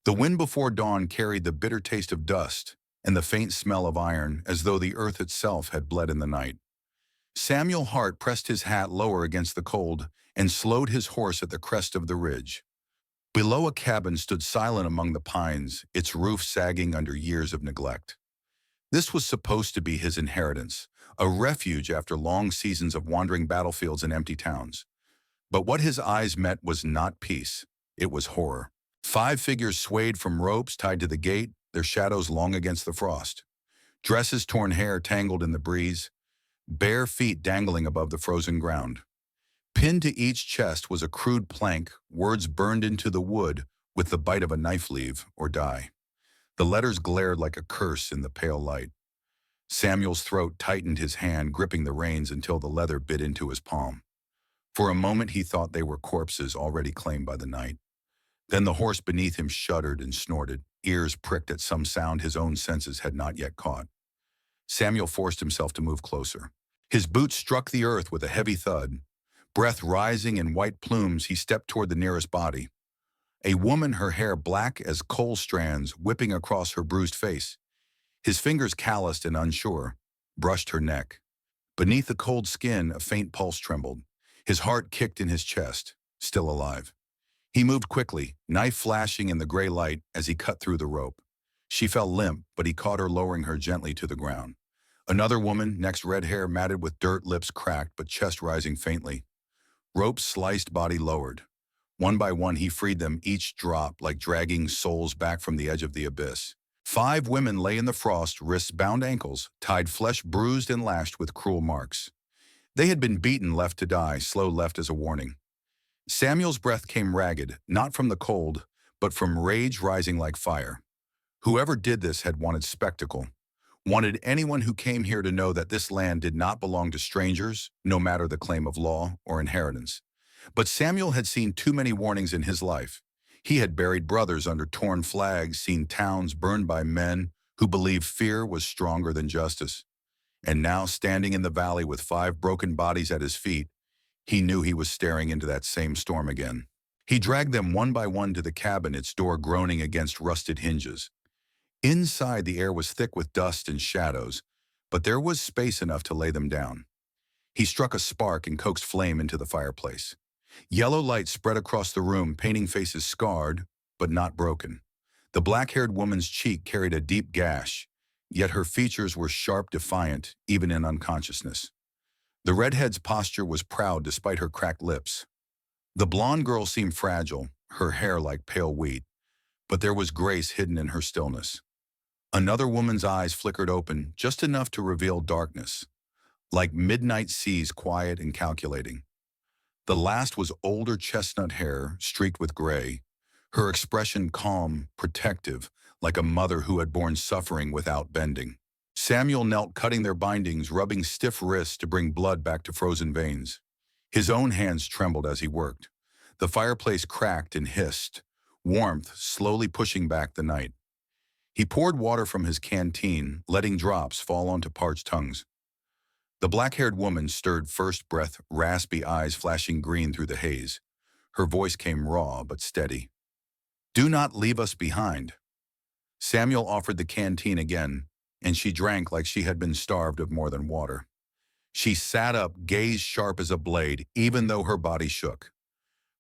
The wind before dawn carried the bitter taste of dust and the faint smell of iron, as though the earth itself had bled in the night. Samuel Hart pressed his hat lower against the cold and slowed his horse at the crest of the ridge. Below, a cabin stood silent among the pines, its roof sagging under years of neglect. This was supposed to be his inheritance, a refuge after long seasons of wandering battlefields and empty towns. But what his eyes met was not peace, it was horror. 5 figures swayed from ropes tied to the gate, their shadows long against the frost. Dresses, torn hair tangled in the breeze, bare feet dangling above the frozen ground. Pinned to each chest was a crude plank, words burned into the wood with the bite of a knife, leave or die. The letters glared like a curse in the pale light. Samuel's throat tightened, his hand gripping the reins until the leather bit into his palm. For a moment he thought they were corpses already claimed by the night. Then the horse beneath him shuddered and snorted, ears pricked at some sound his own senses had not yet caught. Samuel forced himself to move closer. His boots struck the earth with a heavy thud. Breath rising in white plumes, he stepped toward the nearest body. A woman, her hair black as coal strands, whipping across her bruised face. His fingers, calloused and unsure, brushed her neck. Beneath the cold skin, a faint pulse trembled. His heart kicked in his chest, still alive. He moved quickly, knife flashing in the gray light as he cut through the rope. She fell limp, but he caught her, lowering her gently to the ground. Another woman, next, red hair matted with dirt, lips cracked but chest rising faintly. Rope sliced, body lowered. One by one he freed them, each drop like dragging souls back from the edge of the abyss. 5 women lay in the frost, wrists bound, ankles tied, flesh bruised and lashed with cruel marks. They had been beaten, left to die, slow left as a warning. Samuel's breath came ragged, not from the cold, but from rage rising like fire. Whoever did this had wanted spectacle, wanted anyone who came here to know that this land did not belong to strangers, no matter the claim of law or inheritance. But Samuel had seen too many warnings in his life. He had buried brothers under torn flags, seen towns burned by men who believed fear was stronger than justice. And now, standing in the valley with 5 broken bodies at his feet, he knew he was staring into that same storm again. He dragged them one by one to the cabin, its door groaning against rusted hinges. Inside, the air was thick with dust and shadows, but there was space enough to lay them down. He struck a spark and coaxed flame into the fireplace. Yellow light spread across the room, painting faces scarred, but not broken. The black-haired woman's cheek carried a deep gash, yet her features were sharp, defiant, even in unconsciousness. The redhead's posture was proud despite her cracked lips. The blonde girl seemed fragile, her hair like pale wheat, but there was grace hidden in her stillness. Another woman's eyes flickered open, just enough to reveal darkness, like midnight seas, quiet and calculating. The last was older, chestnut hair, streaked with gray, her expression calm, protective, like a mother who had borne suffering without bending. Samuel knelt, cutting their bindings, rubbing stiff wrists to bring blood back to frozen veins. His own hands trembled as he worked. The fireplace cracked and hissed, warmth slowly pushing back the night. He poured water from his canteen, letting drops fall onto parched tongues. The black-haired woman stirred first, breath, raspy, eyes flashing green through the haze. Her voice came raw but steady. "Do not leave us behind." Samuel offered the canteen again, and she drank like she had been starved of more than water. She sat up, gaze sharp as a blade, even though her body shook.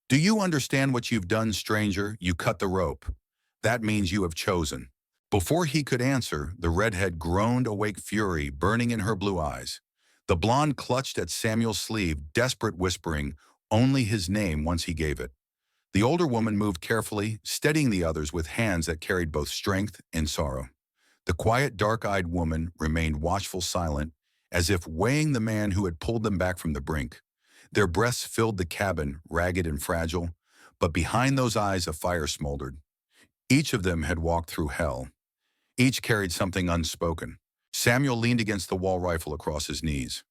"Do you understand what you've done, stranger? You cut the rope. That means you have chosen." Before he could answer, the redhead groaned, awake fury burning in her blue eyes. The blonde clutched at Samuel's sleeve, desperate, whispering only his name once he gave it. The older woman moved carefully, steadying the others with hands that carried both strength and sorrow. The quiet, dark-eyed woman remained watchful, silent, as if weighing the man who had pulled them back from the brink. Their breaths filled the cabin, ragged and fragile, but behind those eyes a fire smoldered. Each of them had walked through hell. Each carried something unspoken. Samuel leaned against the wall, rifle across his knees.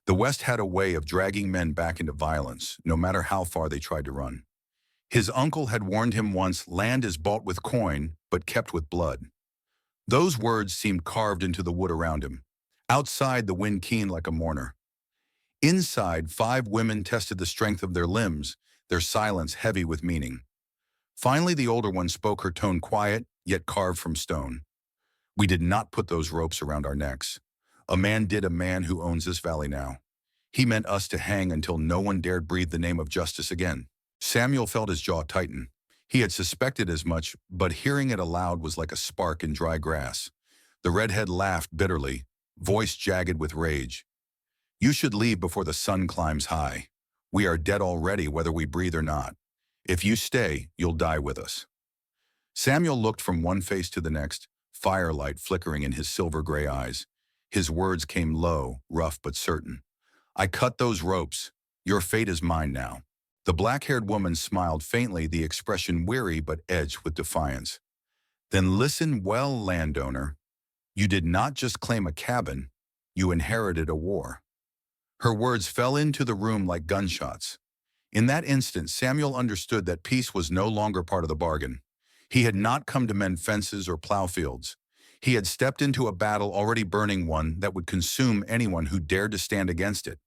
The West had a way of dragging men back into violence, no matter how far they tried to run. His uncle had warned him once, land is bought with coin, but kept with blood. Those words seemed carved into the wood around him. Outside, the wind keen like a mourner. Inside, 5 women tested the strength of their limbs, their silence heavy with meaning. Finally, the older one spoke, her tone quiet, yet carved from stone. We did not put those ropes around our necks. A man did, a man who owns this valley now. He meant us to hang until no one dared breathe the name of justice again. Samuel felt his jaw tighten. He had suspected as much, but hearing it aloud was like a spark in dry grass. The redhead laughed bitterly, voice jagged with rage. You should leave before the sun climbs high. We are dead already, whether we breathe or not. If you stay, you'll die with us. Samuel looked from one face to the next, firelight flickering in his silver-gray eyes. His words came low, rough but certain. I cut those ropes. Your fate is mine now. The black-haired woman smiled faintly, the expression weary but edged with defiance. Then listen well, landowner. You did not just claim a cabin, you inherited a war. Her words fell into the room like gunshots. In that instant, Samuel understood that peace was no longer part of the bargain. He had not come to mend fences or plow fields. He had stepped into a battle already burning, one that would consume anyone who dared to stand against it.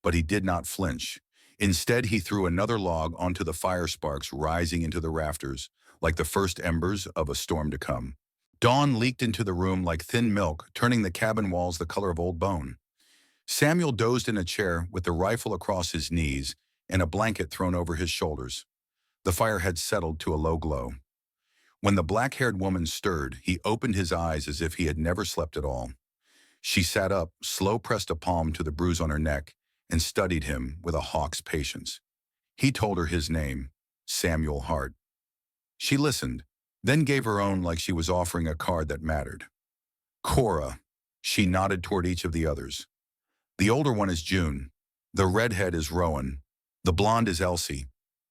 But he did not flinch. Instead, he threw another log onto the fire, sparks rising into the rafters, like the first embers of a storm to come. Dawn leaked into the room like thin milk, turning the cabin walls the color of old bone. Samuel dozed in a chair with the rifle across his knees and a blanket thrown over his shoulders. The fire had settled to a low glow. When the black-haired woman stirred, he opened his eyes as if he had never slept at all. She sat up, slow pressed a palm to the bruise on her neck, and studied him with a hawk's patience. He told her his name, Samuel Hart. She listened, then gave her own like she was offering a card that mattered. Cora. She nodded toward each of the others. The older one is June. The redhead is Rowan. The blonde is Elsie.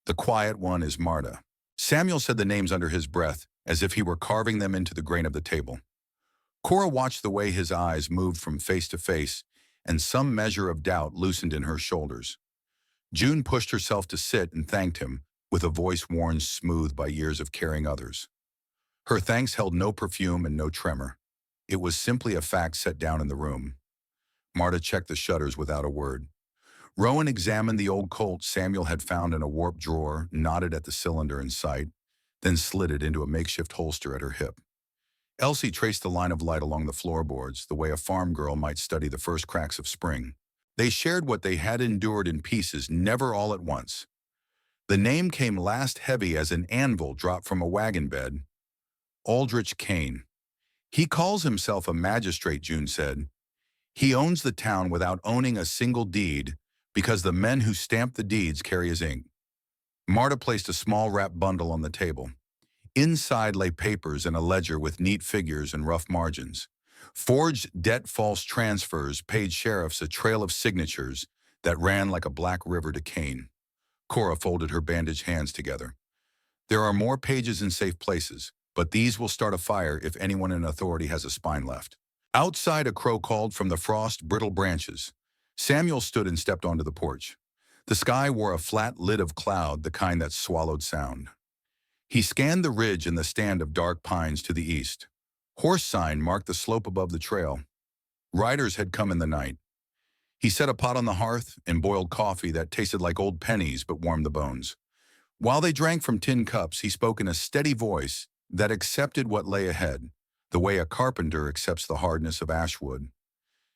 The quiet one is Marta. Samuel said the names under his breath, as if he were carving them into the grain of the table. Cora watched the way his eyes moved from face to face, and some measure of doubt loosened in her shoulders. June pushed herself to sit and thanked him, with a voice worn smooth by years of caring others. Her thanks held no perfume and no tremor. It was simply a fact set down in the room. Marta checked the shutters without a word. Rowan examined the old Colt Samuel had found in a warped drawer, nodded at the cylinder in sight, then slid it into a makeshift holster at her hip. Elsie traced the line of light along the floorboards, the way a farm girl might study the first cracks of spring. They shared what they had endured in pieces, never all at once. The name came last heavy as an anvil dropped from a wagon bed. Aldrich Kane. He calls himself a magistrate, June said. He owns the town without owning a single deed, because the men who stamp the deeds carry his ink. Marta placed a small wrapped bundle on the table. Inside lay papers and a ledger with neat figures and rough margins. Forged debt false transfers paid sheriffs a trail of signatures that ran like a black river to Kane. Cora folded her bandaged hands together. There are more pages in safe places, but these will start a fire if anyone in authority has a spine left. Outside, a crow called from the frost-brittle branches. Samuel stood and stepped onto the porch. The sky wore a flat lid of cloud, the kind that swallowed sound. He scanned the ridge and the stand of dark pines to the east. Horse sign marked the slope above the trail. Riders had come in the night. He set a pot on the hearth and boiled coffee that tasted like old pennies but warmed the bones. While they drank from tin cups, he spoke in a steady voice that accepted what lay ahead, the way a carpenter accepts the hardness of ash wood.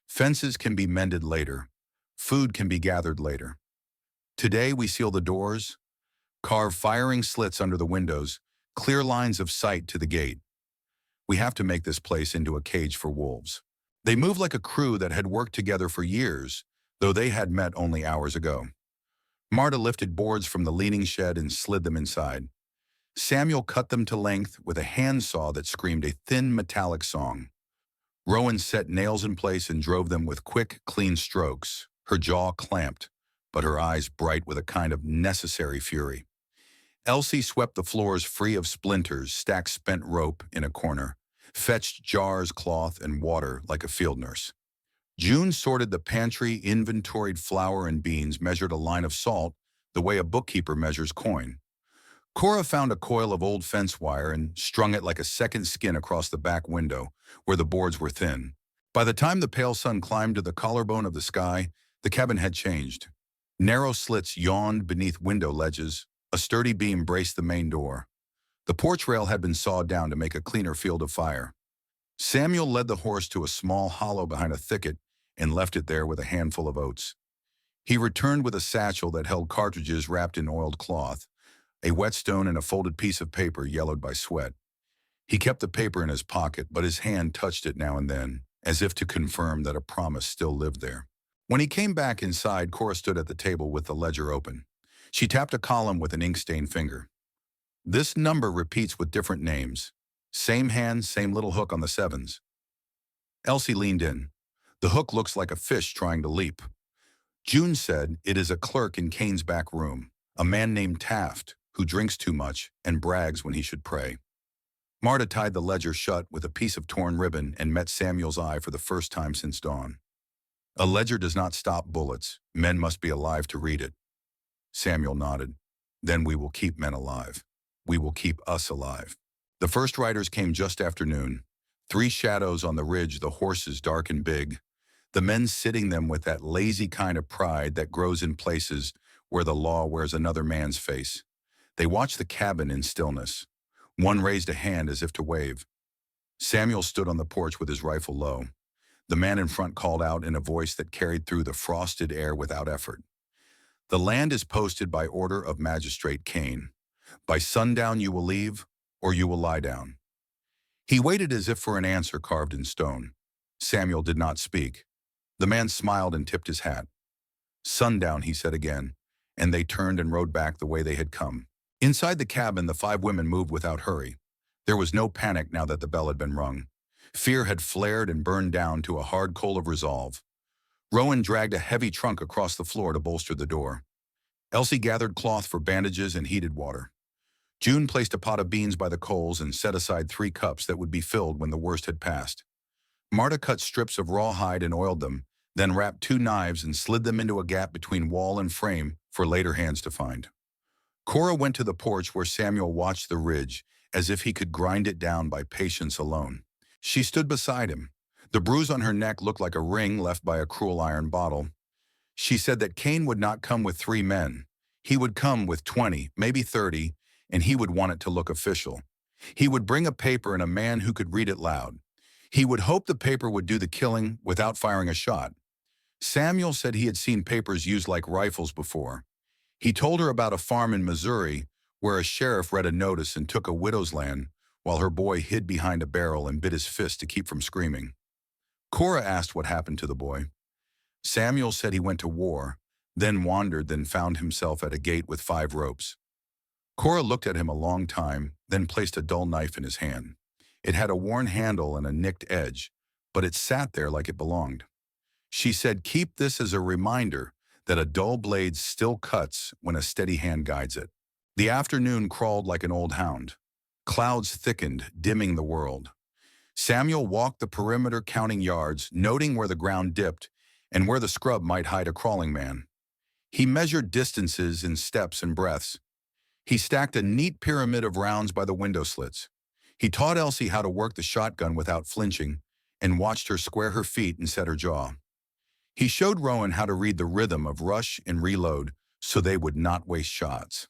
Fences can be mended later. Food can be gathered later. Today we seal the doors, carve firing slits under the windows, clear lines of sight to the gate. We have to make this place into a cage for wolves. They moved like a crew that had worked together for years, though they had met only hours ago. Marta lifted boards from the leaning shed and slid them inside. Samuel cut them to length with a handsaw that screamed a thin metallic song. Rowan set nails in place and drove them with quick, clean strokes, her jaw clamped, but her eyes bright with a kind of necessary fury. Elsie swept the floors free of splinters, stacked spent rope in a corner, fetched jars, cloth, and water like a field nurse. June sorted the pantry, inventoried flour and beans, measured a line of salt the way a bookkeeper measures coin. Cora found a coil of old fence wire and strung it like a second skin across the back window, where the boards were thin. By the time the pale sun climbed to the collarbone of the sky, the cabin had changed. Narrow slits yawned beneath window ledges. A sturdy beam braced the main door. The porch rail had been sawed down to make a cleaner field of fire. Samuel led the horse to a small hollow behind a thicket and left it there with a handful of oats. He returned with a satchel that held cartridges wrapped in oiled cloth, a whetstone and a folded piece of paper yellowed by sweat. He kept the paper in his pocket, but his hand touched it now and then, as if to confirm that a promise still lived there. When he came back inside, Cora stood at the table with the ledger open. She tapped a column with an ink-stained finger. This number repeats with different names. Same hand, same little hook on the sevens. Elsie leaned in. The hook looks like a fish trying to leap. June said it is a clerk in Kane's back room, a man named Taft, who drinks too much and brags when he should pray. Marta tied the ledger shut with a piece of torn ribbon and met Samuel's eye for the first time since dawn. A ledger does not stop bullets. Men must be alive to read it. Samuel nodded. Then we will keep men alive. We will keep us alive. The first riders came just after noon. 3 shadows on the ridge, the horses dark and big. The men sitting them with that lazy kind of pride that grows in places where the law wears another man's face. They watched the cabin in stillness. One raised a hand as if to wave. Samuel stood on the porch with his rifle low. The man in front called out in a voice that carried through the frosted air without effort. The land is posted by order of Magistrate Kane. By sundown you will leave, or you will lie down. He waited as if for an answer carved in stone. Samuel did not speak. The man smiled and tipped his hat. Sundown, he said again, and they turned and rode back the way they had come. Inside the cabin, the 5 women moved without hurry. There was no panic now that the bell had been rung. Fear had flared and burned down to a hard coal of resolve. Rowan dragged a heavy trunk across the floor to bolster the door. Elsie gathered cloth for bandages and heated water. June placed a pot of beans by the coals and set aside 3 cups that would be filled when the worst had passed. Marta cut strips of raw hide and oiled them, then wrapped 2 knives and slid them into a gap between wall and frame for later hands to find. Cora went to the porch where Samuel watched the ridge, as if he could grind it down by patience alone. She stood beside him. The bruise on her neck looked like a ring left by a cruel iron bottle. She said that Kane would not come with 3 men. He would come with 20, maybe 30, and he would want it to look official. He would bring a paper and a man who could read it loud. He would hope the paper would do the killing without firing a shot. Samuel said he had seen papers used like rifles before. He told her about a farm in Missouri where a sheriff read a notice and took a widow's land while her boy hid behind a barrel and bit his fist to keep from screaming. Cora asked what happened to the boy. Samuel said he went to war, then wandered, then found himself at a gate with 5 ropes. Cora looked at him a long time, then placed a dull knife in his hand. It had a worn handle and a nicked edge, but it sat there like it belonged. She said, "Keep this as a reminder that a dull blade still cuts when a steady hand guides it." The afternoon crawled like an old hound. Clouds thickened, dimming the world. Samuel walked the perimeter counting yards, noting where the ground dipped and where the scrub might hide a crawling man. He measured distances in steps and breaths. He stacked a neat pyramid of rounds by the window slits. He taught Elsie how to work the shotgun without flinching and watched her square her feet and set her jaw. He showed Rowan how to read the rhythm of rush and reload so they would not waste shots.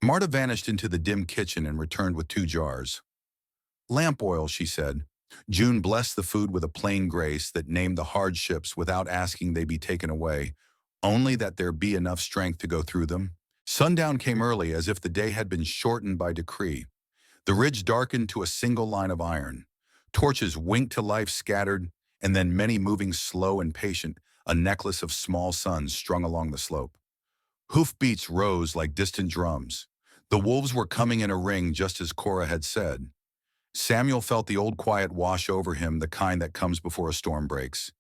Marta vanished into the dim kitchen and returned with 2 jars. "Lamp oil," she said. June blessed the food with a plain grace that named the hardships without asking they be taken away, only that there be enough strength to go through them. Sundown came early, as if the day had been shortened by decree. The ridge darkened to a single line of iron. Torches winked to life scattered, and then many moving slow and patient, a necklace of small suns strung along the slope. Hoofbeats rose like distant drums. The wolves were coming in a ring, just as Cora had said. Samuel felt the old quiet wash over him, the kind that comes before a storm breaks.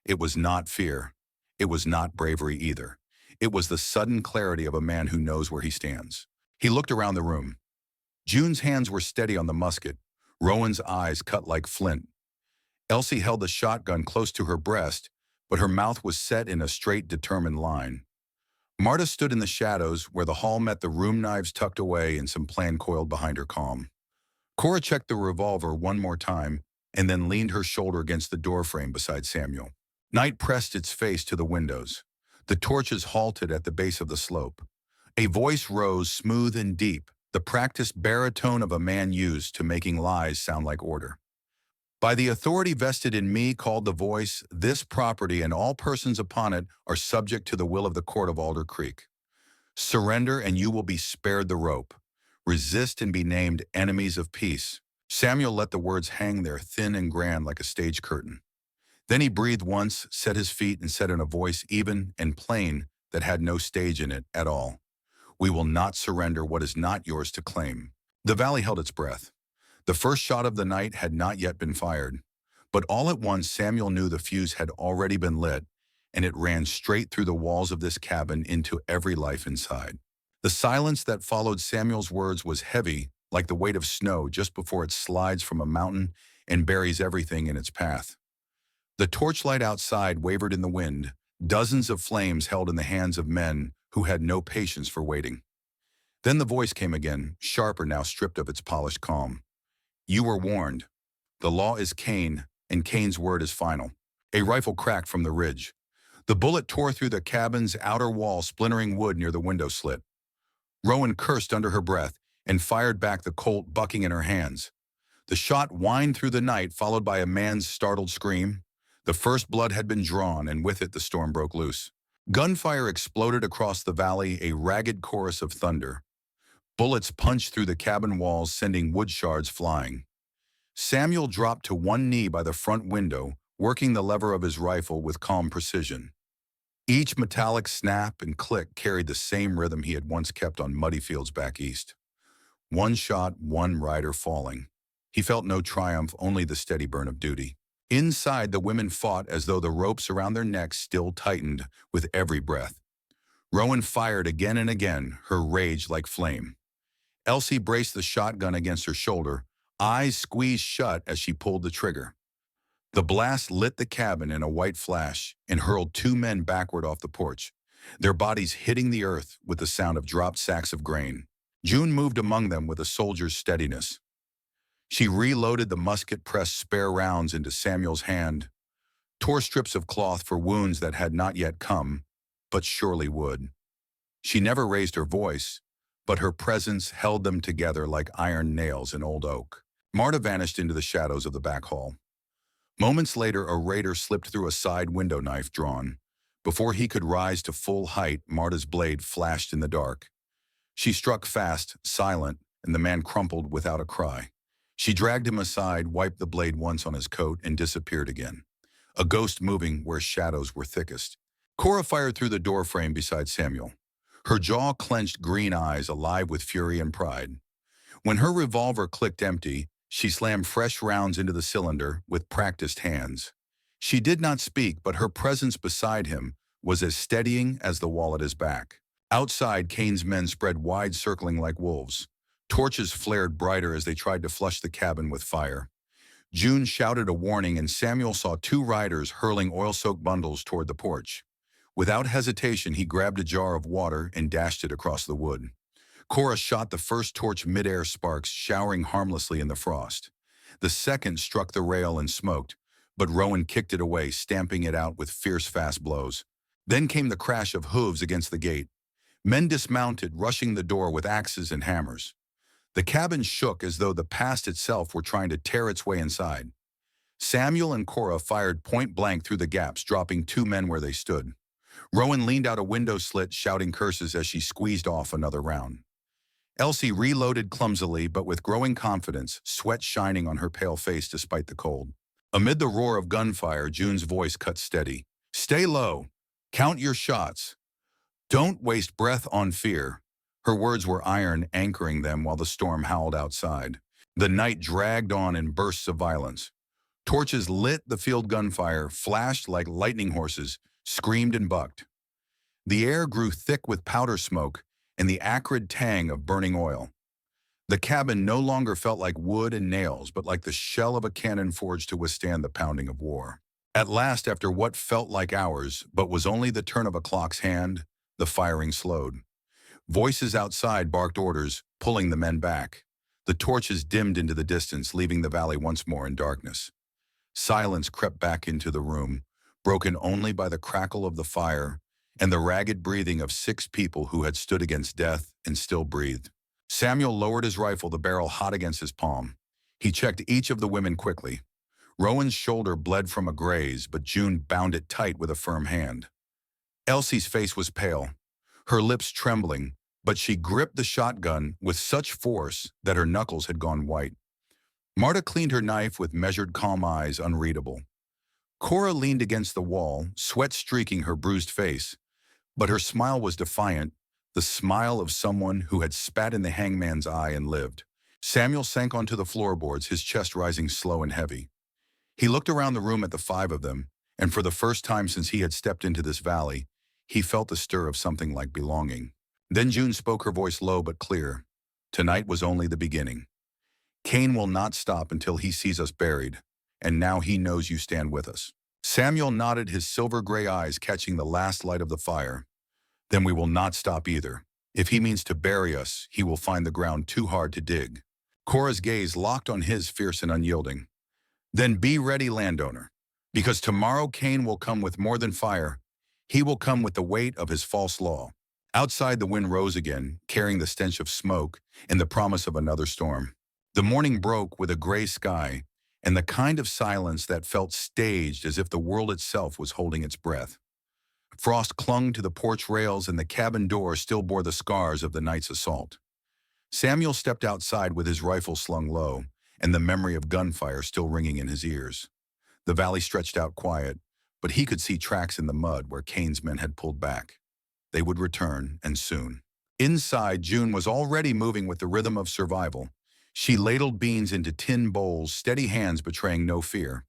It was not fear. It was not bravery either. It was the sudden clarity of a man who knows where he stands. He looked around the room. June's hands were steady on the musket. Rowan's eyes cut like flint. Elsie held the shotgun close to her breast, but her mouth was set in a straight, determined line. Marta stood in the shadows where the hall met, the room knives tucked away and some plan coiled behind her calm. Cora checked the revolver one more time and then leaned her shoulder against the doorframe beside Samuel. Night pressed its face to the windows. The torches halted at the base of the slope. A voice rose, smooth and deep, the practiced baritone of a man used to making lies sound like order. By the authority vested in me called the voice, this property and all persons upon it are subject to the will of the court of Alder Creek. Surrender and you will be spared the rope. Resist and be named enemies of peace. Samuel let the words hang there thin and grand like a stage curtain. Then he breathed once, set his feet, and said in a voice even and plain that had no stage in it at all, "We will not surrender what is not yours to claim." The valley held its breath. The first shot of the night had not yet been fired, but all at once Samuel knew the fuse had already been lit, and it ran straight through the walls of this cabin into every life inside. The silence that followed Samuel's words was heavy, like the weight of snow just before it slides from a mountain and buries everything in its path. The torchlight outside wavered in the wind, dozens of flames held in the hands of men who had no patience for waiting. Then the voice came again, sharper now stripped of its polished calm. "You were warned. The law is Cain, and Cain's word is final." A rifle cracked from the ridge. The bullet tore through the cabin's outer wall, splintering wood near the window slit. Rowan cursed under her breath and fired back, the Colt bucking in her hands. The shot whined through the night, followed by a man's startled scream. The first blood had been drawn, and with it the storm broke loose. Gunfire exploded across the valley, a ragged chorus of thunder. Bullets punched through the cabin walls, sending wood shards flying. Samuel dropped to one knee by the front window, working the lever of his rifle with calm precision. Each metallic snap and click carried the same rhythm he had once kept on muddy fields back east. One shot, one rider falling. He felt no triumph, only the steady burn of duty. Inside, the women fought as though the ropes around their necks still tightened with every breath. Rowan fired again and again, her rage like flame. Elsie braced the shotgun against her shoulder, eyes squeezed shut as she pulled the trigger. The blast lit the cabin in a white flash and hurled two men backward off the porch, their bodies hitting the earth with the sound of dropped sacks of grain. June moved among them with a soldier's steadiness. She reloaded the musket, pressed spare rounds into Samuel's hand, tore strips of cloth for wounds that had not yet come, but surely would. She never raised her voice, but her presence held them together like iron nails in old oak. Marta vanished into the shadows of the back hall. Moments later, a raider slipped through a side window, knife drawn. Before he could rise to full height, Marta's blade flashed in the dark. She struck fast, silent, and the man crumpled without a cry. She dragged him aside, wiped the blade once on his coat, and disappeared again, a ghost moving where shadows were thickest. Cora fired through the doorframe beside Samuel, her jaw clenched, green eyes alive with fury and pride. When her revolver clicked empty, she slammed fresh rounds into the cylinder with practiced hands. She did not speak, but her presence beside him was as steadying as the wall at his back. Outside, Cain's men spread wide, circling like wolves. Torches flared brighter as they tried to flush the cabin with fire. June shouted a warning, and Samuel saw two riders hurling oil-soaked bundles toward the porch. Without hesitation, he grabbed a jar of water and dashed it across the wood. Cora shot the first torch, mid-air sparks showering harmlessly in the frost. The second struck the rail and smoked, but Rowan kicked it away, stamping it out with fierce, fast blows. Then came the crash of hooves against the gate. Men dismounted, rushing the door with axes and hammers. The cabin shook as though the past itself were trying to tear its way inside. Samuel and Cora fired point blank through the gaps, dropping two men where they stood. Rowan leaned out a window slit, shouting curses as she squeezed off another round. Elsie reloaded clumsily but with growing confidence, sweat shining on her pale face despite the cold. Amid the roar of gunfire, June's voice cut steady. "Stay low. Count your shots. Don't waste breath on fear." Her words were iron, anchoring them while the storm howled outside. The night dragged on in bursts of violence. Torches lit the field, gunfire flashed like lightning, horses screamed and bucked. The air grew thick with powder smoke and the acrid tang of burning oil. The cabin no longer felt like wood and nails, but like the shell of a cannon forged to withstand the pounding of war. At last, after what felt like hours, but was only the turn of a clock's hand, the firing slowed. Voices outside barked orders, pulling the men back. The torches dimmed into the distance, leaving the valley once more in darkness. Silence crept back into the room, broken only by the crackle of the fire and the ragged breathing of 6 people who had stood against death and still breathed. Samuel lowered his rifle, the barrel hot against his palm. He checked each of the women quickly. Rowan's shoulder bled from a graze, but June bound it tight with a firm hand. Elsie's face was pale, her lips trembling, but she gripped the shotgun with such force that her knuckles had gone white. Marta cleaned her knife with measured, calm eyes unreadable. Cora leaned against the wall, sweat streaking her bruised face, but her smile was defiant, the smile of someone who had spat in the hangman's eye and lived. Samuel sank onto the floorboards, his chest rising slow and heavy. He looked around the room at the five of them, and for the first time since he had stepped into this valley, he felt the stir of something like belonging. Then June spoke, her voice low but clear. Tonight was only the beginning. Cain will not stop until he sees us buried, and now he knows you stand with us. Samuel nodded, his silver-gray eyes catching the last light of the fire. Then we will not stop either. If he means to bury us, he will find the ground too hard to dig. Cora's gaze locked on his, fierce and unyielding. Then be ready, landowner, because tomorrow Cain will come with more than fire. He will come with the weight of his false law. Outside, the wind rose again, carrying the stench of smoke and the promise of another storm. The morning broke with a gray sky and the kind of silence that felt staged, as if the world itself was holding its breath. Frost clung to the porch rails and the cabin door still bore the scars of the night's assault. Samuel stepped outside with his rifle slung low and the memory of gunfire still ringing in his ears. The valley stretched out quiet, but he could see tracks in the mud where Cain's men had pulled back. They would return, and soon. Inside, June was already moving with the rhythm of survival. She ladled beans into tin bowls, steady hands betraying no fear.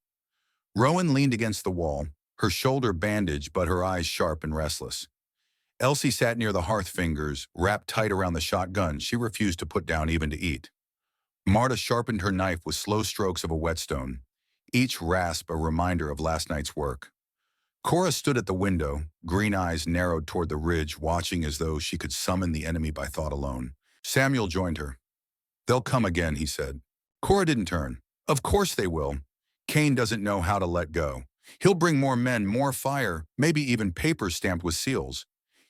Rowan leaned against the wall, her shoulder bandaged but her eyes sharp and restless. Elsie sat near the hearth, fingers wrapped tight around the shotgun she refused to put down even to eat. Marta sharpened her knife with slow strokes of a whetstone, each rasp a reminder of last night's work. Cora stood at the window, green eyes narrowed toward the ridge, watching as though she could summon the enemy by thought alone. Samuel joined her. They'll come again, he said. Cora didn't turn. Of course they will. Cain doesn't know how to let go. He'll bring more men, more fire, maybe even papers stamped with seals.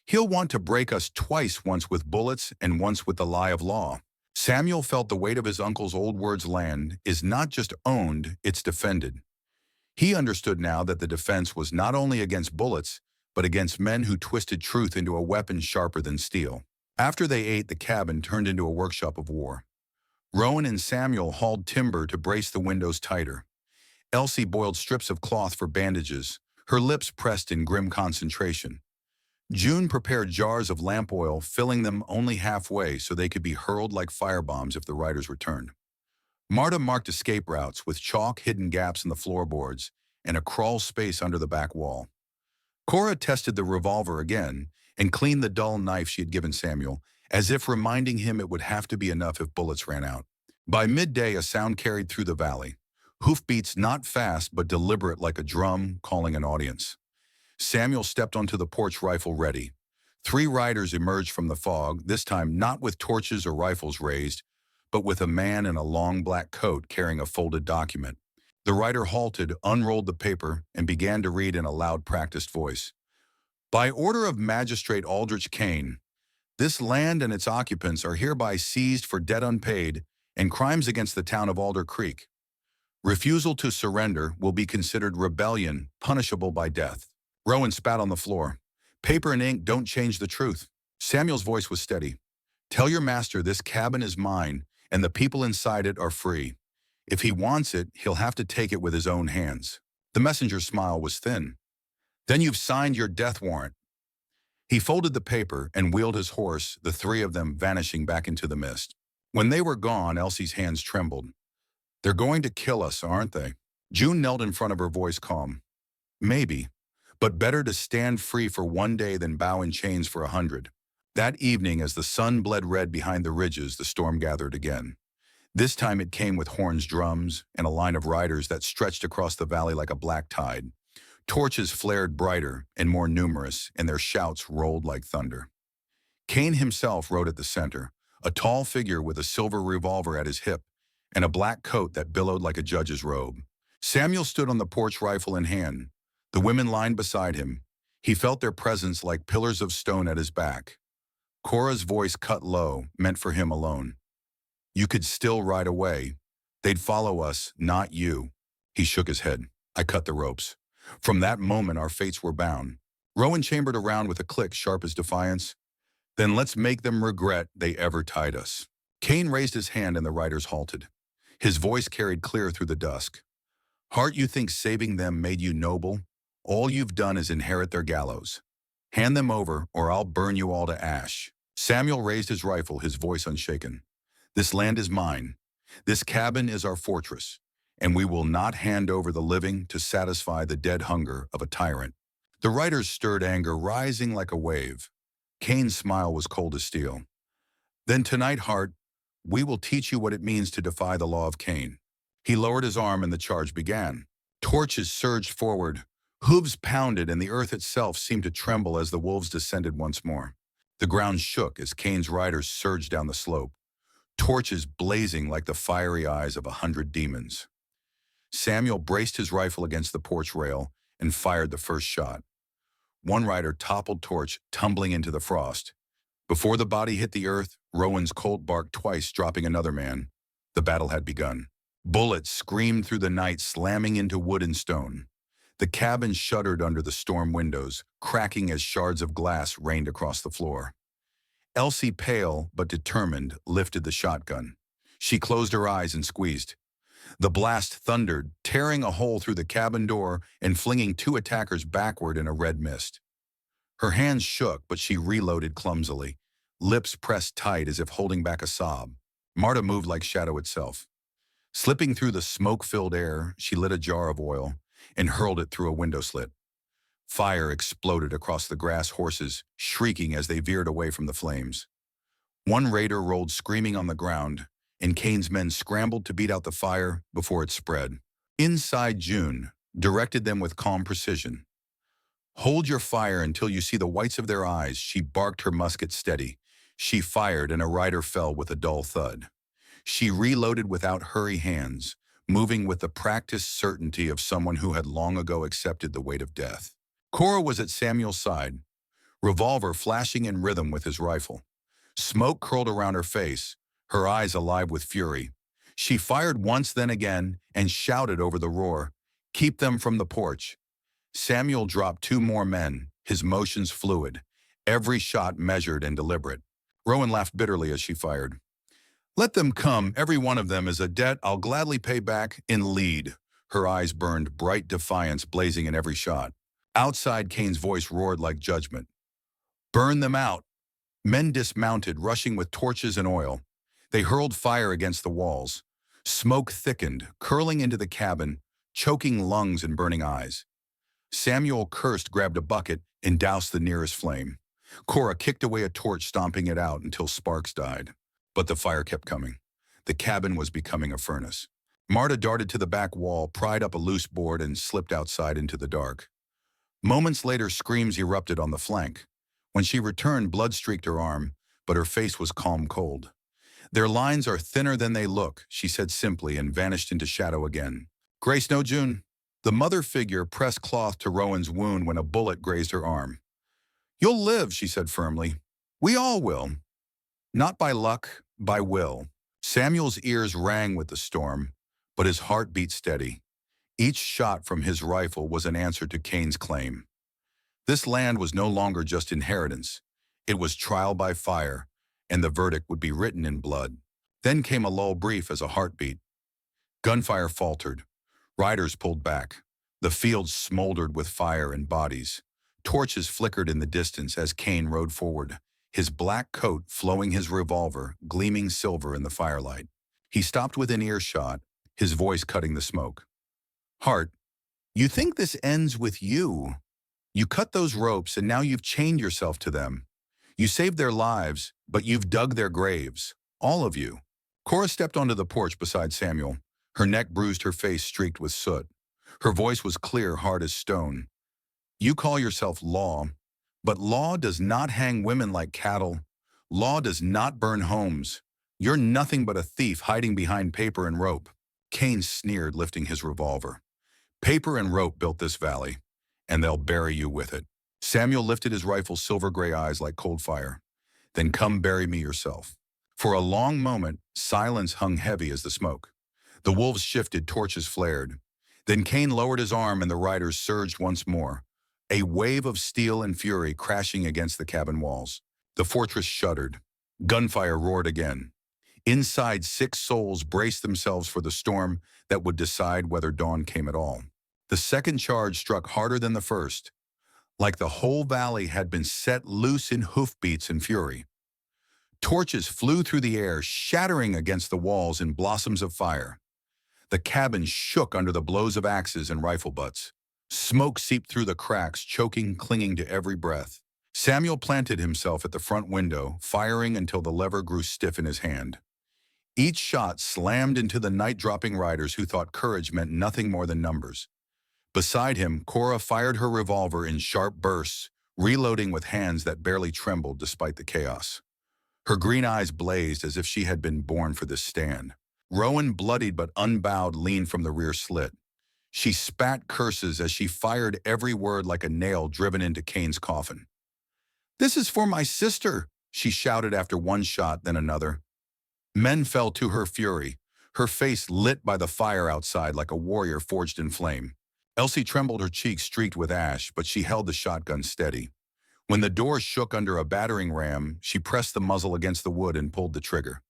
He'll want to break us twice, once with bullets and once with the lie of law. Samuel felt the weight of his uncle's old words. Land is not just owned, it's defended. He understood now that the defense was not only against bullets, but against men who twisted truth into a weapon sharper than steel. After they ate, the cabin turned into a workshop of war. Rowan and Samuel hauled timber to brace the windows tighter. Elsie boiled strips of cloth for bandages, her lips pressed in grim concentration. June prepared jars of lamp oil, filling them only halfway so they could be hurled like firebombs if the riders returned. Marta marked escape routes with chalk, hidden gaps in the floorboards, and a crawl space under the back wall. Cora tested the revolver again and cleaned the dull knife she had given Samuel, as if reminding him it would have to be enough if bullets ran out. By midday, a sound carried through the valley. Hoofbeats not fast but deliberate, like a drum calling an audience. Samuel stepped onto the porch, rifle ready. 3 riders emerged from the fog, this time not with torches or rifles raised, but with a man in a long black coat carrying a folded document. The rider halted, unrolled the paper, and began to read in a loud, practiced voice. By order of Magistrate Aldrich Cain, this land and its occupants are hereby seized for debt unpaid and crimes against the town of Alder Creek. Refusal to surrender will be considered rebellion, punishable by death. Rowan spat on the floor. Paper and ink don't change the truth. Samuel's voice was steady. Tell your master this cabin is mine, and the people inside it are free. If he wants it, he'll have to take it with his own hands. The messenger's smile was thin. Then you've signed your death warrant. He folded the paper and wheeled his horse, the 3 of them vanishing back into the mist. When they were gone, Elsie's hands trembled. They're going to kill us, aren't they? June knelt in front of her, voice calm. Maybe, but better to stand free for one day than bow in chains for 100. That evening, as the sun bled red behind the ridges, the storm gathered again. This time it came with horns, drums, and a line of riders that stretched across the valley like a black tide. Torches flared brighter and more numerous, and their shouts rolled like thunder. Cain himself rode at the center, a tall figure with a silver revolver at his hip and a black coat that billowed like a judge's robe. Samuel stood on the porch, rifle in hand. The women lined beside him. He felt their presence like pillars of stone at his back. Cora's voice cut low, meant for him alone. You could still ride away. They'd follow us, not you. He shook his head. I cut the ropes. From that moment, our fates were bound. Rowan chambered around with a click sharp as defiance. Then let's make them regret they ever tied us. Cain raised his hand and the riders halted. His voice carried clear through the dusk. Heart, you think saving them made you noble? All you've done is inherit their gallows. Hand them over, or I'll burn you all to ash. Samuel raised his rifle, his voice unshaken. This land is mine. This cabin is our fortress, and we will not hand over the living to satisfy the dead hunger of a tyrant. The riders stirred anger, rising like a wave. Cain's smile was cold as steel. Then tonight, Hart, we will teach you what it means to defy the law of Cain. He lowered his arm and the charge began. Torches surged forward. Hooves pounded and the earth itself seemed to tremble as the wolves descended once more. The ground shook as Cain's riders surged down the slope, torches blazing like the fiery eyes of 100 demons. Samuel braced his rifle against the porch rail and fired the first shot. One rider toppled torch, tumbling into the frost. Before the body hit the earth, Rowan's Colt barked twice, dropping another man. The battle had begun. Bullets screamed through the night, slamming into wood and stone. The cabin shuddered under the storm windows, cracking as shards of glass rained across the floor. Elsie, pale but determined, lifted the shotgun. She closed her eyes and squeezed. The blast thundered, tearing a hole through the cabin door and flinging two attackers backward in a red mist. Her hands shook, but she reloaded clumsily, lips pressed tight as if holding back a sob. Marta moved like shadow itself. Slipping through the smoke-filled air, she lit a jar of oil and hurled it through a window slit. Fire exploded across the grass, horses shrieking as they veered away from the flames. One raider rolled screaming on the ground, and Cain's men scrambled to beat out the fire before it spread. Inside, June directed them with calm precision. Hold your fire until you see the whites of their eyes. She barked, her musket steady. She fired, and a rider fell with a dull thud. She reloaded without hurry hands, moving with the practiced certainty of someone who had long ago accepted the weight of death. Cora was at Samuel's side, revolver flashing in rhythm with his rifle. Smoke curled around her face, her eyes alive with fury. She fired once, then again, and shouted over the roar, "Keep them from the porch." Samuel dropped two more men, his motions fluid, every shot measured and deliberate. Rowan laughed bitterly as she fired. "Let them come, every one of them is a debt I'll gladly pay back in lead." Her eyes burned, bright defiance blazing in every shot. Outside, Cain's voice roared like judgment. "Burn them out." Men dismounted, rushing with torches and oil. They hurled fire against the walls. Smoke thickened, curling into the cabin, choking lungs and burning eyes. Samuel cursed, grabbed a bucket, and doused the nearest flame. Cora kicked away a torch, stomping it out until sparks died. But the fire kept coming. The cabin was becoming a furnace. Marta darted to the back wall, pried up a loose board, and slipped outside into the dark. Moments later, screams erupted on the flank. When she returned, blood streaked her arm, but her face was calm cold. "Their lines are thinner than they look," she said simply, and vanished into shadow again. "Grace, no, June." The mother figure pressed cloth to Rowan's wound when a bullet grazed her arm. "You'll live," she said firmly. "We all will. Not by luck, by will." Samuel's ears rang with the storm, but his heart beat steady. Each shot from his rifle was an answer to Cain's claim. This land was no longer just inheritance. It was trial by fire, and the verdict would be written in blood. Then came a lull, brief as a heartbeat. Gunfire faltered. Riders pulled back. The fields smoldered with fire and bodies. Torches flickered in the distance as Cain rode forward, his black coat flowing, his revolver gleaming silver in the firelight. He stopped within earshot, his voice cutting the smoke. "Hart, you think this ends with you? You cut those ropes and now you've chained yourself to them. You saved their lives, but you've dug their graves. All of you." Cora stepped onto the porch beside Samuel. Her neck bruised, her face streaked with soot. Her voice was clear, hard as stone. "You call yourself law, but law does not hang women like cattle. Law does not burn homes. You're nothing but a thief hiding behind paper and rope." Cain sneered, lifting his revolver. "Paper and rope built this valley, and they'll bury you with it." Samuel lifted his rifle's silver-gray eyes like cold fire. Then come bury me yourself." For a long moment, silence hung heavy as the smoke. The wolves shifted, torches flared. Then Cain lowered his arm and the riders surged once more, a wave of steel and fury crashing against the cabin walls. The fortress shuddered. Gunfire roared again. Inside, 6 souls braced themselves for the storm that would decide whether dawn came at all. The second charge struck harder than the first, like the whole valley had been set loose in hoofbeats and fury. Torches flew through the air, shattering against the walls in blossoms of fire. The cabin shook under the blows of axes and rifle butts. Smoke seeped through the cracks, choking, clinging to every breath. Samuel planted himself at the front window, firing until the lever grew stiff in his hand. Each shot slammed into the night-dropping riders who thought courage meant nothing more than numbers. Beside him, Cora fired her revolver in sharp bursts, reloading with hands that barely trembled despite the chaos. Her green eyes blazed as if she had been born for this stand. Rowan, bloodied but unbowed, leaned from the rear slit. She spat curses as she fired every word like a nail driven into Cain's coffin. "This is for my sister," she shouted after one shot, then another. Men fell to her fury, her face lit by the fire outside like a warrior forged in flame. Elsie trembled, her cheeks streaked with ash, but she held the shotgun steady. When the door shook under a battering ram, she pressed the muzzle against the wood and pulled the trigger.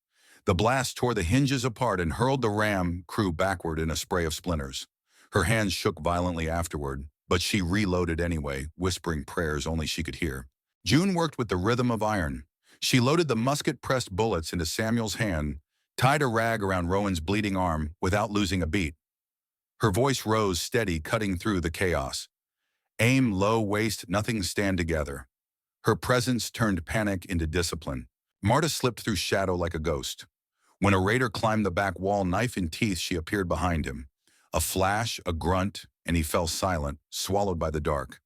The blast tore the hinges apart and hurled the ram crew backward in a spray of splinters. Her hands shook violently afterward, but she reloaded anyway, whispering prayers only she could hear. June worked with the rhythm of iron. She loaded the musket-pressed bullets into Samuel's hand, tied a rag around Rowan's bleeding arm without losing a beat. Her voice rose steady, cutting through the chaos. Aim low, waist, nothing, stand together. Her presence turned panic into discipline. Marta slipped through shadow like a ghost. When a raider climbed the back wall, knife in teeth, she appeared behind him. A flash, a grunt, and he fell silent, swallowed by the dark.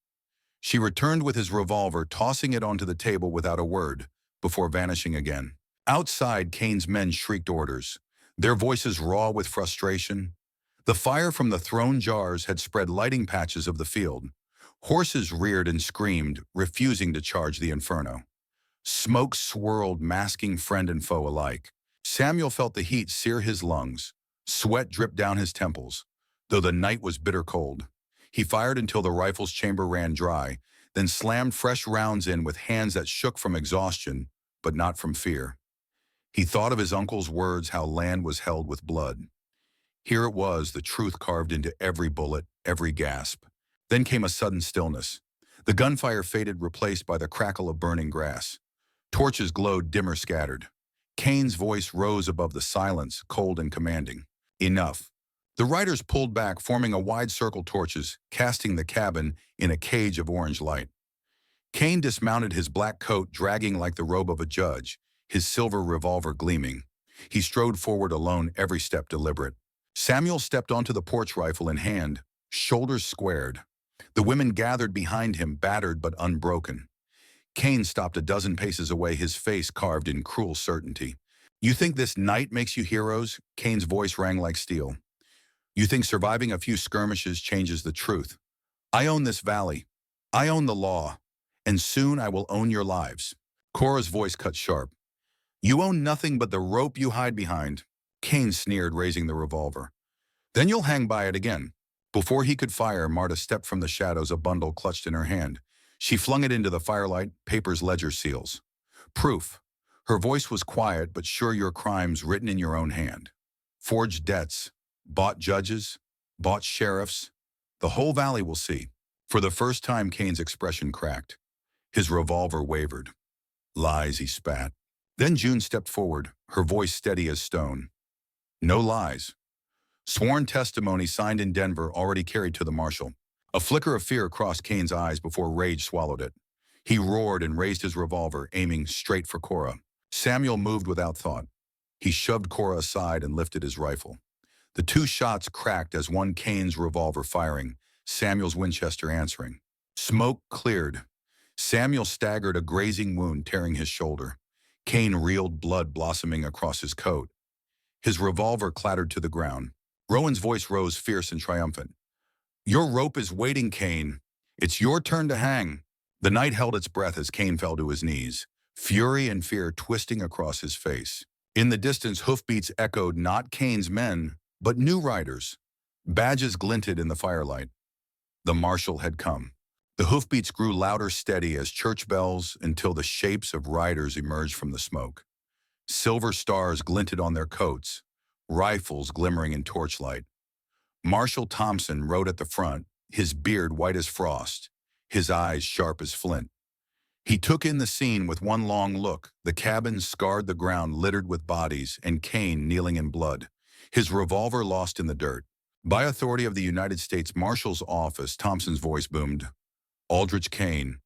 She returned with his revolver, tossing it onto the table without a word, before vanishing again. Outside, Cain's men shrieked orders, their voices raw with frustration. The fire from the thrown jars had spread lighting patches of the field. Horses reared and screamed, refusing to charge the inferno. Smoke swirled, masking friend and foe alike. Samuel felt the heat sear his lungs. Sweat dripped down his temples, though the night was bitter cold. He fired until the rifle's chamber ran dry, then slammed fresh rounds in with hands that shook from exhaustion, but not from fear. He thought of his uncle's words, how land was held with blood. Here it was, the truth carved into every bullet, every gasp. Then came a sudden stillness. The gunfire faded, replaced by the crackle of burning grass. Torches glowed, dimmer, scattered. Cain's voice rose above the silence, cold and commanding. Enough. The riders pulled back, forming a wide circle, torches, casting the cabin in a cage of orange light. Cain dismounted, his black coat dragging like the robe of a judge, his silver revolver gleaming. He strode forward alone, every step deliberate. Samuel stepped onto the porch, rifle in hand, shoulders squared. The women gathered behind him, battered but unbroken. Cain stopped a dozen paces away, his face carved in cruel certainty. "You think this night makes you heroes?" Cain's voice rang like steel. "You think surviving a few skirmishes changes the truth? I own this valley. I own the law. And soon I will own your lives." Cora's voice cut sharp. "You own nothing but the rope you hide behind." Cain sneered, raising the revolver. "Then you'll hang by it again." Before he could fire, Marta stepped from the shadows, a bundle clutched in her hand. She flung it into the firelight, papers, ledger seals. "Proof." Her voice was quiet but sure, "your crimes written in your own hand. Forged debts, bought judges, bought sheriffs. The whole valley will see." For the first time, Cain's expression cracked. His revolver wavered. "Lies," he spat. Then June stepped forward, her voice steady as stone. "No lies. Sworn testimony signed in Denver, already carried to the marshal." A flicker of fear crossed Cain's eyes before rage swallowed it. He roared and raised his revolver, aiming straight for Cora. Samuel moved without thought. He shoved Cora aside and lifted his rifle. The 2 shots cracked as one, Cain's revolver firing, Samuel's Winchester answering. Smoke cleared. Samuel staggered, a grazing wound tearing his shoulder. Cain reeled, blood blossoming across his coat. His revolver clattered to the ground. Rowan's voice rose, fierce and triumphant. "Your rope is waiting, Cain. It's your turn to hang." The night held its breath as Cain fell to his knees. fury and fear twisting across his face. In the distance, hoofbeats echoed not Cain's men, but new riders. Badges glinted in the firelight. The marshal had come. The hoofbeats grew louder steady as church bells until the shapes of riders emerged from the smoke. Silver stars glinted on their coats, rifles glimmering in torchlight. Marshal Thompson rode at the front, his beard white as frost, his eyes sharp as flint. He took in the scene with one long look, the cabin scarred the ground littered with bodies and Cain kneeling in blood, his revolver lost in the dirt. By authority of the United States Marshal's Office, Thompson's voice boomed, Aldrich Cain,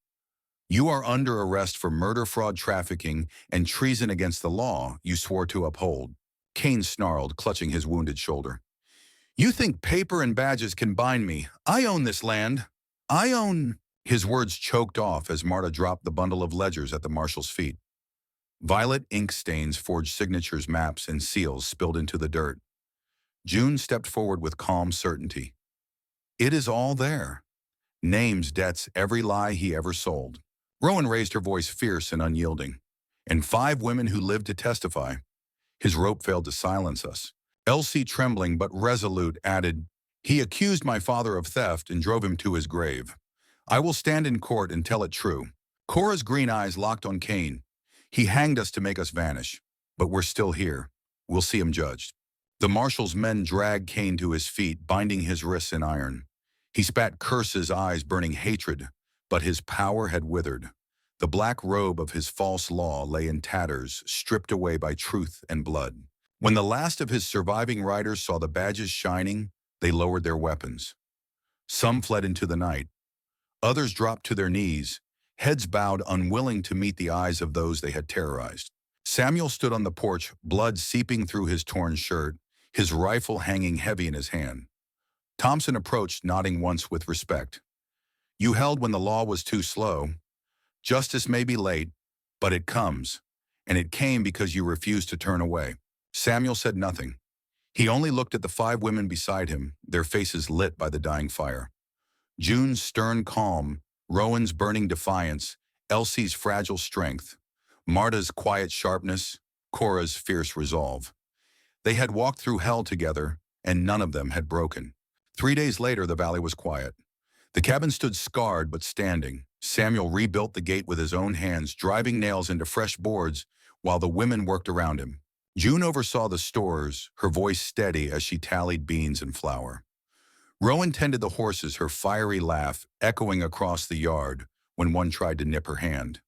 you are under arrest for murder, fraud, trafficking, and treason against the law you swore to uphold. Cain snarled, clutching his wounded shoulder. You think paper and badges can bind me? I own this land. I own... His words choked off as Marta dropped the bundle of ledgers at the marshal's feet. Violet ink stains forged signatures, maps, and seals spilled into the dirt. June stepped forward with calm certainty. It is all there. Names, debts, every lie he ever sold. Rowan raised her voice fierce and unyielding. And 5 women who lived to testify. His rope failed to silence us. Elsie, trembling but resolute, added, he accused my father of theft and drove him to his grave. I will stand in court and tell it true. Cora's green eyes locked on Cain. He hanged us to make us vanish. But we're still here. We'll see him judged. The marshal's men dragged Cain to his feet, binding his wrists in iron. He spat curses, eyes burning hatred, but his power had withered. The black robe of his false law lay in tatters, stripped away by truth and blood. When the last of his surviving riders saw the badges shining, they lowered their weapons. Some fled into the night. Others dropped to their knees, heads bowed, unwilling to meet the eyes of those they had terrorized. Samuel stood on the porch, blood seeping through his torn shirt, his rifle hanging heavy in his hand. Thompson approached, nodding once with respect. You held when the law was too slow. Justice may be late, but it comes, and it came because you refused to turn away. Samuel said nothing. He only looked at the 5 women beside him, their faces lit by the dying fire. June's stern calm, Rowan's burning defiance, Elsie's fragile strength, Marta's quiet sharpness, Cora's fierce resolve. They had walked through hell together, and none of them had broken. 3 days later, the valley was quiet. The cabin stood scarred but standing. Samuel rebuilt the gate with his own hands, driving nails into fresh boards while the women worked around him. June oversaw the stores, her voice steady as she tallied beans and flour. Rowan tended the horses, her fiery laugh echoing across the yard when one tried to nip her hand.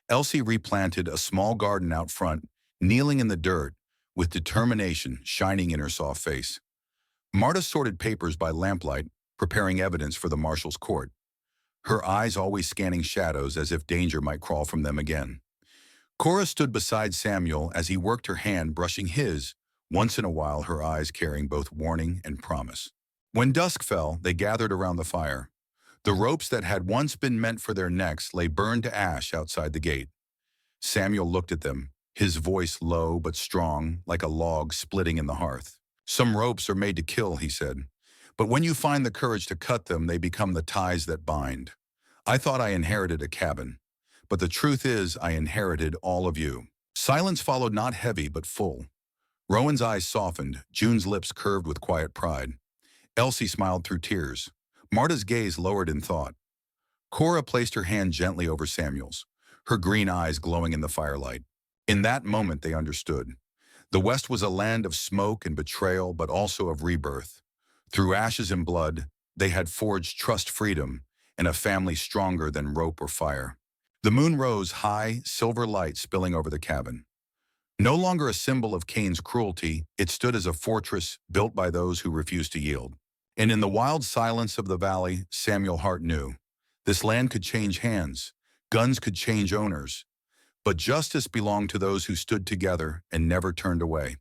Elsie replanted a small garden out front, kneeling in the dirt, with determination shining in her soft face. Marta sorted papers by lamplight, preparing evidence for the marshal's court, her eyes always scanning shadows as if danger might crawl from them again. Cora stood beside Samuel as he worked her hand, brushing his, once in a while her eyes carrying both warning and promise. When dusk fell, they gathered around the fire. The ropes that had once been meant for their necks lay burned to ash outside the gate. Samuel looked at them, his voice low but strong, like a log splitting in the hearth. Some ropes are made to kill, he said. But when you find the courage to cut them, they become the ties that bind. I thought I inherited a cabin, but the truth is I inherited all of you. Silence followed, not heavy but full. Rowan's eyes softened, June's lips curved with quiet pride. Elsie smiled through tears. Marta's gaze lowered in thought. Cora placed her hand gently over Samuel's, her green eyes glowing in the firelight. In that moment they understood. The West was a land of smoke and betrayal, but also of rebirth. Through ashes and blood, they had forged trust, freedom, and a family stronger than rope or fire. The moon rose high, silver light spilling over the cabin. No longer a symbol of Cain's cruelty, it stood as a fortress built by those who refused to yield. And in the wild silence of the valley, Samuel Hart knew. This land could change hands, guns could change owners, but justice belonged to those who stood together and never turned away.